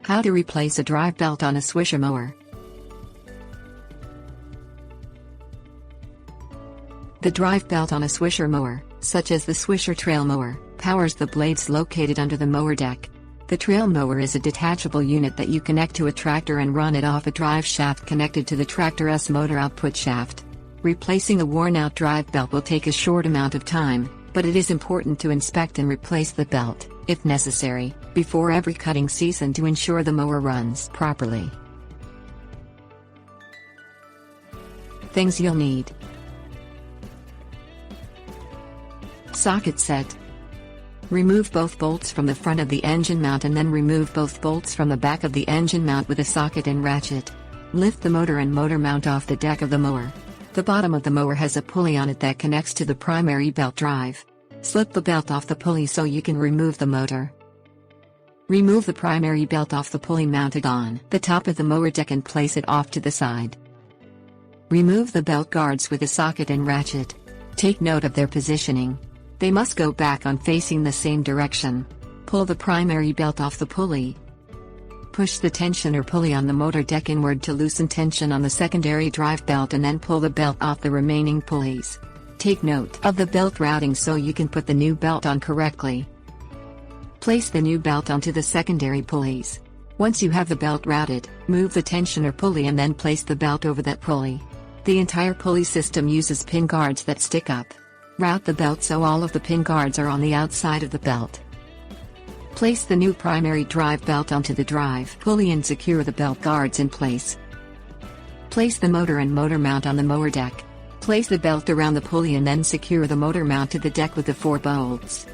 How to replace a drive belt on a Swisher mower. The drive belt on a Swisher mower, such as the Swisher trail mower, powers the blades located under the mower deck. The trail mower is a detachable unit that you connect to a tractor and run it off a drive shaft connected to the tractor's motor output shaft. Replacing a worn-out drive belt will take a short amount of time, but it is important to inspect and replace the belt, if necessary, before every cutting season to ensure the mower runs properly. Things you'll need: socket set. Remove both bolts from the front of the engine mount and then remove both bolts from the back of the engine mount with a socket and ratchet. Lift the motor and motor mount off the deck of the mower. The bottom of the mower has a pulley on it that connects to the primary belt drive. Slip the belt off the pulley so you can remove the motor. Remove the primary belt off the pulley mounted on the top of the mower deck and place it off to the side. Remove the belt guards with a socket and ratchet. Take note of their positioning. They must go back on facing the same direction. Pull the primary belt off the pulley. Push the tensioner pulley on the motor deck inward to loosen tension on the secondary drive belt and then pull the belt off the remaining pulleys. Take note of the belt routing so you can put the new belt on correctly. Place the new belt onto the secondary pulleys. Once you have the belt routed, move the tensioner pulley and then place the belt over that pulley. The entire pulley system uses pin guards that stick up. Route the belt so all of the pin guards are on the outside of the belt. Place the new primary drive belt onto the drive pulley and secure the belt guards in place. Place the motor and motor mount on the mower deck. Place the belt around the pulley and then secure the motor mount to the deck with the 4 bolts.